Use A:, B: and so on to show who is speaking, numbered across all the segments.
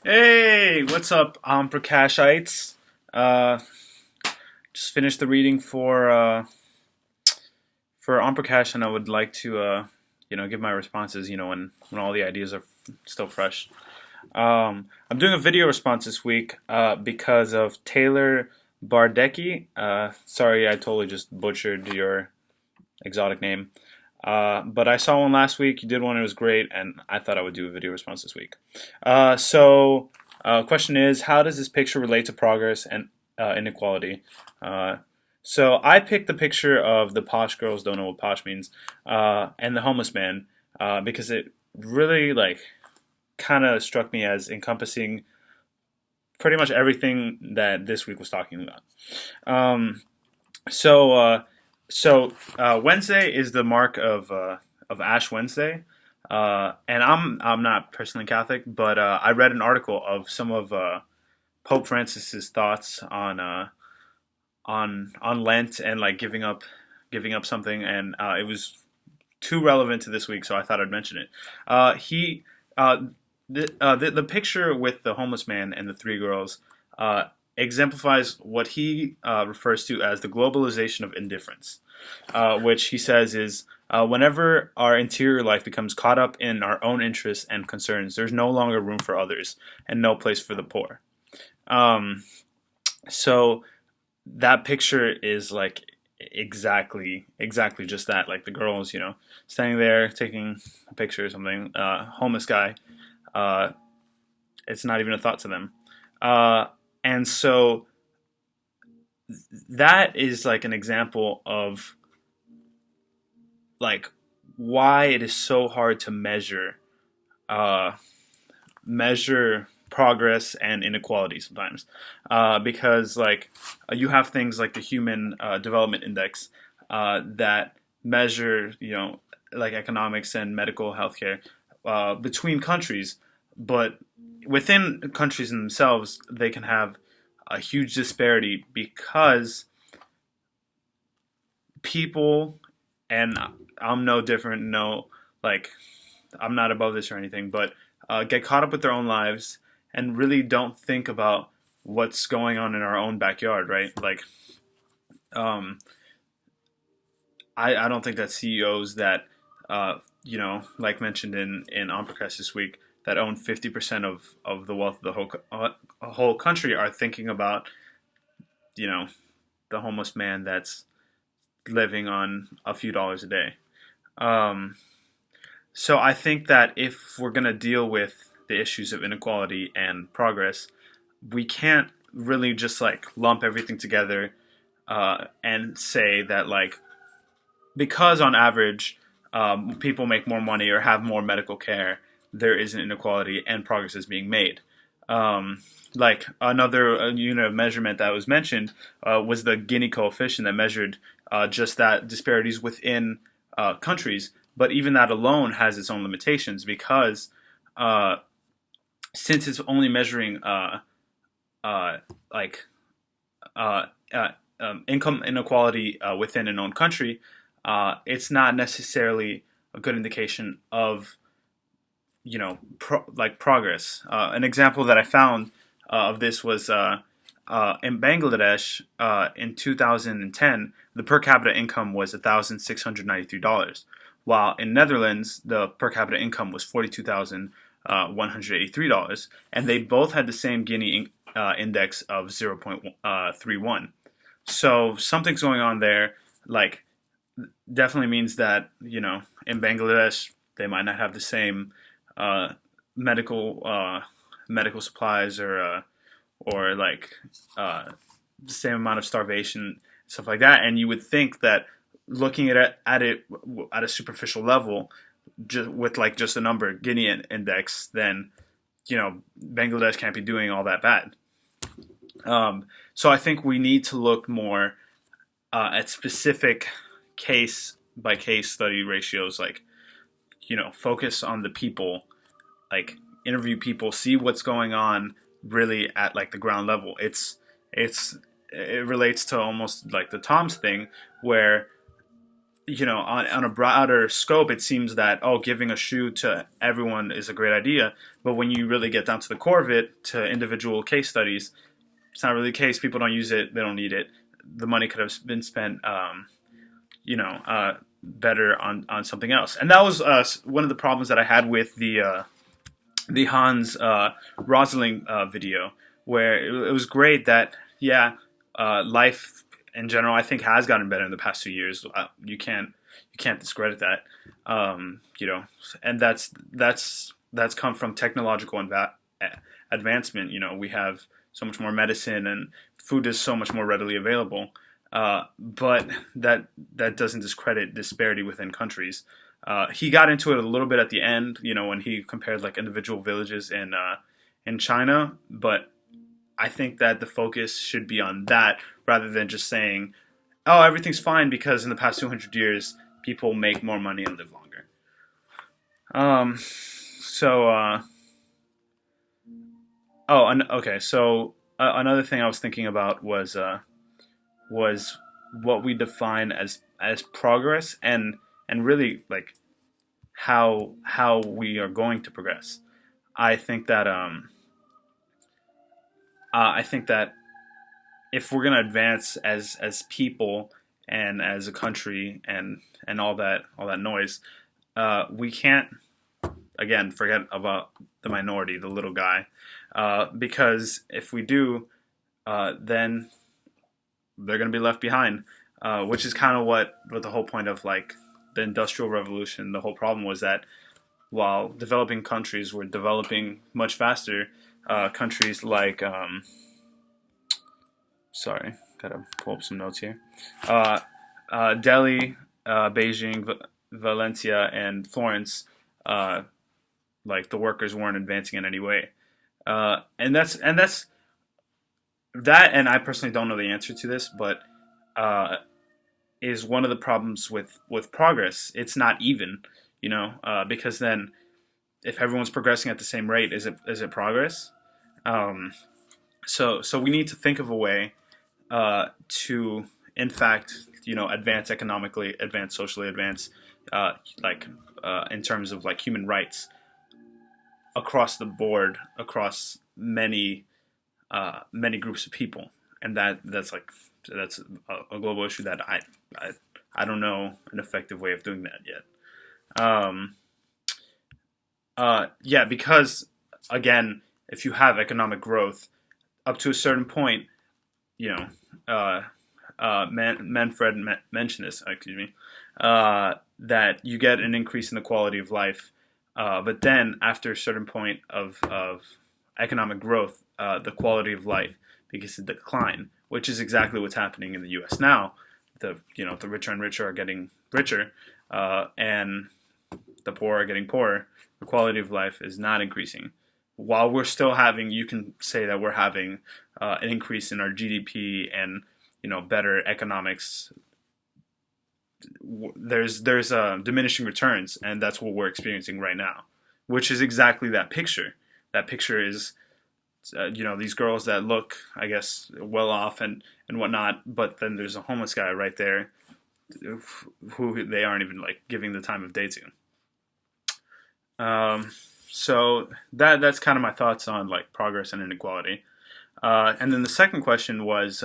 A: Hey, what's up, Omprakash? Uh, just finished the reading for Omprakash, and I would like to give my responses. When all the ideas are still fresh. I'm doing a video response this week because of Taylor Bardecki. Sorry, I totally just butchered your exotic name. But I saw one last week. You did one; it was great, and I thought I would do a video response this week. Question is, how does this picture relate to progress and inequality? So I picked the picture of the posh girls don't know what posh means, and the homeless man, because it really kind of struck me as encompassing pretty much everything that this week was talking about. Um, so uh, Wednesday is the mark of Ash Wednesday, and I'm not personally Catholic, but I read an article of some of Pope Francis's thoughts on Lent and like giving up something, and it was too relevant to this week, so I thought I'd mention it. He the picture with the homeless man and the three girls uh, exemplifies what he refers to as the globalization of indifference, which he says is whenever our interior life becomes caught up in our own interests and concerns, there's no longer room for others and no place for the poor. Um, so that picture is like exactly just that. Like the girls, standing there taking a picture or something. Homeless guy. Uh, it's not even a thought to them. Uh, and so that is like an example of like why it is so hard to uh, measure progress and inequality sometimes, because you have things like the Human Development Index that measure like economics and medical healthcare between countries, but within countries themselves they can have a huge disparity because people, and I'm no different, no, like I'm not above this or anything, but get caught up with their own lives and really don't think about what's going on in our own backyard, right? Um, I don't think that CEOs that, like mentioned in Omprakash this week, that own 50% of the wealth of the whole country are thinking about, you know, the homeless man that's living on a few dollars a day. Um, So I think that if we're going to deal with the issues of inequality and progress, we can't really just like lump everything together and say that like because on average people make more money or have more medical care, there is an inequality and progress is being made. Like another unit of measurement that was mentioned was the Gini coefficient that measured just that disparities within countries. But even that alone has its own limitations because uh, since it's only measuring uh, like uh, uh, income inequality within a known country, it's not necessarily a good indication of progress. An example that I found of this was in Bangladesh in 2010, the per capita income was $1,693, while in Netherlands the per capita income was $42,183, and they both had the same Gini index of 0.31. So something's going on there. Like definitely means that in Bangladesh they might not have the same uh, medical medical supplies or like the same amount of starvation, stuff like that. And you would think that looking at it at a superficial level, just with like just a number Guinea index, then Bangladesh can't be doing all that bad. So I think we need to look more at specific case by case study ratios, like focus on the people, like interview people, see what's going on really at like the ground level. It relates to almost like the Tom's thing, where on a broader scope, it seems that, oh, giving a shoe to everyone is a great idea. But when you really get down to the core of it, to individual case studies, it's not really the case. People don't use it. They don't need it. The money could have been spent, better on something else. And that was one of the problems that I had with the Hans Rosling video, where it was great that, yeah, life in general, I think, has gotten better in the past 2 years. You can't discredit that. And that's come from technological advancement. We have so much more medicine, and food is so much more readily available. But that doesn't discredit disparity within countries. He got into it a little bit at the end, when he compared like individual villages in China. But I think that the focus should be on that rather than just saying, "Oh, everything's fine because in the past 200 years, people make more money and live longer." Okay. So another thing I was thinking about was what we define as progress, and really like how we are going to progress. I think that if we're going to advance as people and as a country and all that noise, we can't, again, forget about the minority, the little guy, because if we do, then they're going to be left behind, which is kind of what the whole point of like the Industrial Revolution. The whole problem was that while developing countries were developing much faster, countries like sorry, gotta pull up some notes here. Delhi, Beijing, Valencia, and Florence, like the workers weren't advancing in any way, and that's that. And I personally don't know the answer to this, but is one of the problems with progress. It's not even, because then if everyone's progressing at the same rate, is it progress? So we need to think of a way to, in fact, advance economically, advance socially, advance in terms of like human rights across the board, across many groups of people, and that's a global issue that I don't know an effective way of doing that yet. Yeah, because again, if you have economic growth up to a certain point, Manfred mentioned this, that you get an increase in the quality of life, but then after a certain point of economic growth, the quality of life begins to decline, which is exactly what's happening in the U.S. now. The richer and richer are getting richer, and the poor are getting poorer. The quality of life is not increasing. While we're still having, you can say that we're having an increase in our GDP and better economics. There's diminishing returns, and that's what we're experiencing right now, which is exactly that picture. That picture is, these girls that look, I guess, well off and whatnot, but then there's a homeless guy right there who they aren't even like giving the time of day to. So that's kind of my thoughts on like progress and inequality. And then the second question was,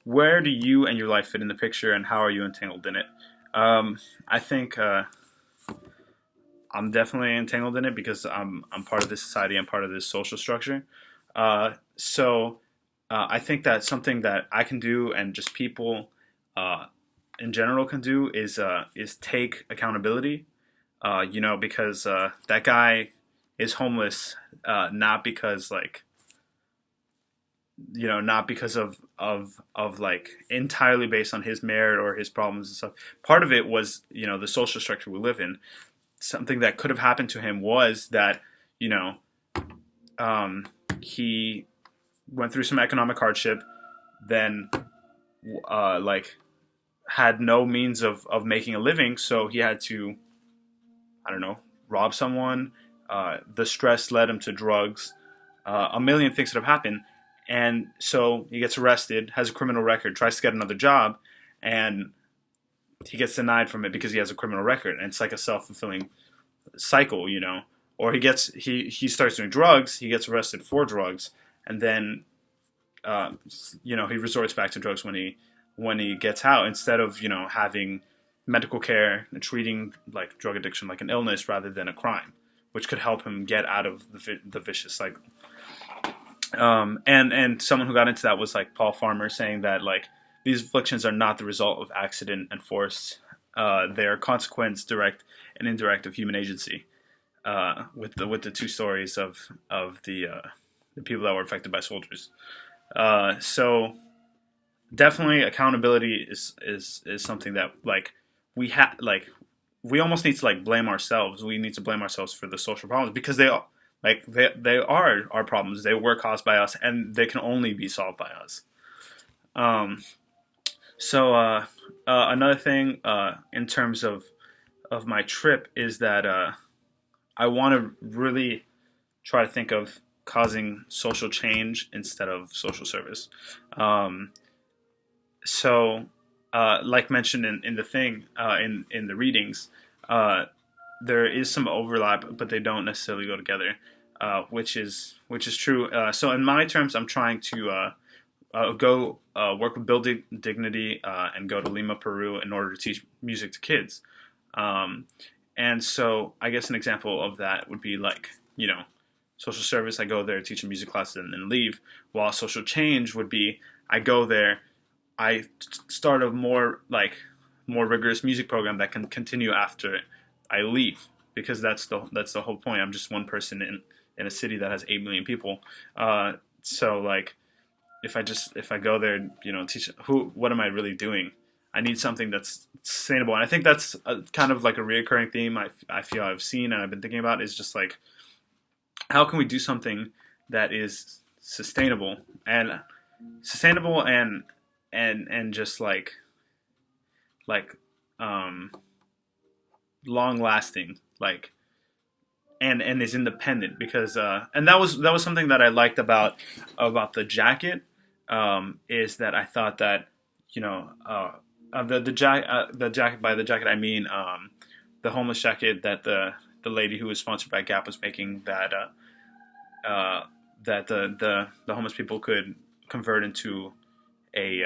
A: where do you and your life fit in the picture, and how are you entangled in it? I think I'm definitely entangled in it because I'm part of this society. I'm part of this social structure. So I think that something that I can do, and just people in general can do, is take accountability. Because that guy is homeless, not because not because of like entirely based on his merit or his problems and stuff. Part of it was, the social structure we live in. Something that could have happened to him was that, he went through some economic hardship, then had no means of making a living, so he had to, I don't know, rob someone. The stress led him to drugs. A million things that have happened. And so he gets arrested, has a criminal record, tries to get another job, and he gets denied from it because he has a criminal record, and it's like a self-fulfilling cycle, Or he starts doing drugs, he gets arrested for drugs, and then he resorts back to drugs when he gets out, instead of having medical care and treating like drug addiction like an illness rather than a crime, which could help him get out of the vicious cycle. And someone who got into that was like Paul Farmer, saying that like these afflictions are not the result of accident and force. They are consequence, direct and indirect, of human agency. With the two stories of the people that were affected by soldiers. So definitely accountability is something that like we almost need to like blame ourselves. We need to blame ourselves for the social problems, because they are our problems. They were caused by us, and they can only be solved by us. Another thing in terms of my trip is that I want to really try to think of causing social change instead of social service. Like mentioned in the thing, in the readings, there is some overlap, but they don't necessarily go together, which is true. So in my terms, I'm trying to go work with Build Dignity and go to Lima, Peru, in order to teach music to kids. And so I guess an example of that would be like, social service, I go there, teach a music class, and then leave. While social change would be, I go there, I start a more rigorous music program that can continue after I leave, because that's the whole point. I'm just one person in a city that has 8 million people. So like, if I go there, teach, what am I really doing? I need something that's sustainable. And I think that's kind of like a reoccurring theme I feel I've seen and I've been thinking about, is just like, how can we do something that is sustainable and just like long lasting, like, and is independent, because and that was something that I liked about the jacket, is that I thought that the jacket, by the jacket I mean the homeless jacket that the lady who was sponsored by Gap was making, that the homeless people could convert into a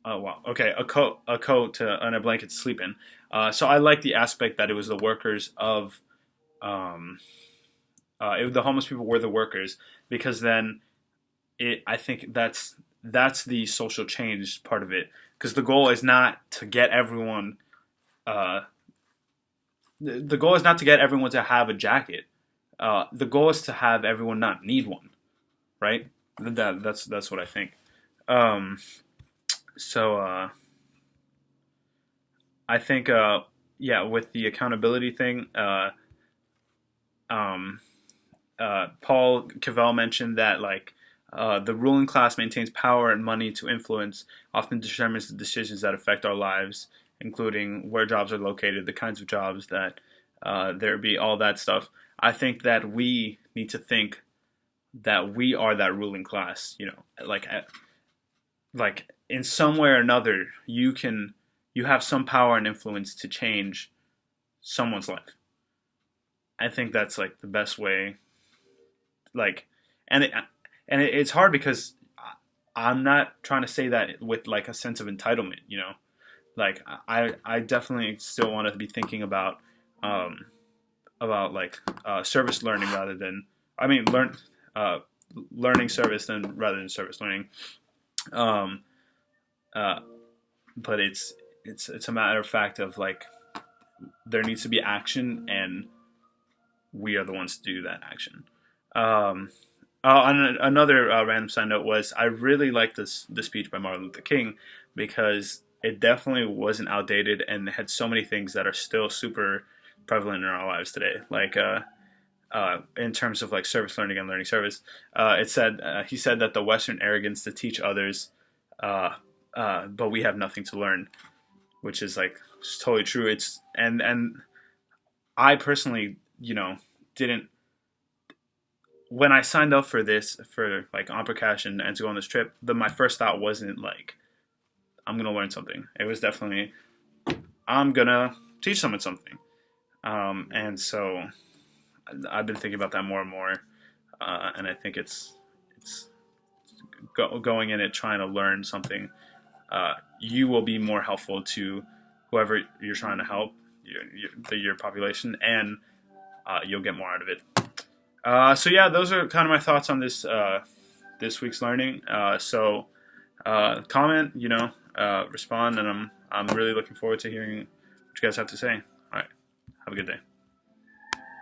A: a coat and a blanket to sleep in. So I like the aspect that it was the workers of the homeless people were the workers, because then I think that's the social change part of it, because the goal is not to get everyone. The goal is not to get everyone to have a jacket. The goal is to have everyone not need one, right? That's what I think. I think with the accountability thing, Paul Cavell mentioned that like the ruling class maintains power and money to influence, often determines the decisions that affect our lives, including where jobs are located, the kinds of jobs that there be, all that stuff. I think that we need to think that we are that ruling class. Like in some way or another, you have some power and influence to change someone's life. I think that's like the best way. Like, it's hard because I'm not trying to say that with like a sense of entitlement, Like I definitely still want to be thinking about like service learning rather than learning service rather than service learning. But it's a matter of fact of like there needs to be action, and we are the ones to do that action. Another random side note was I really liked the speech by Martin Luther King, because it definitely wasn't outdated and had so many things that are still super prevalent in our lives today. Like in terms of like service learning and learning service, he said that the Western arrogance to teach others, but we have nothing to learn, which is like it's totally true. It's and I personally, didn't. When I signed up for this, for like Omprakash and to go on this trip, my first thought wasn't like I'm gonna learn something. It was definitely, I'm gonna teach someone something. And so I've been thinking about that more and more, and I think it's going in it trying to learn something. You will be more helpful to whoever you're trying to help, your population, and you'll get more out of it. So yeah, those are kind of my thoughts on this week's learning. So comment, respond, and I'm really looking forward to hearing what you guys have to say. All right, have a good day.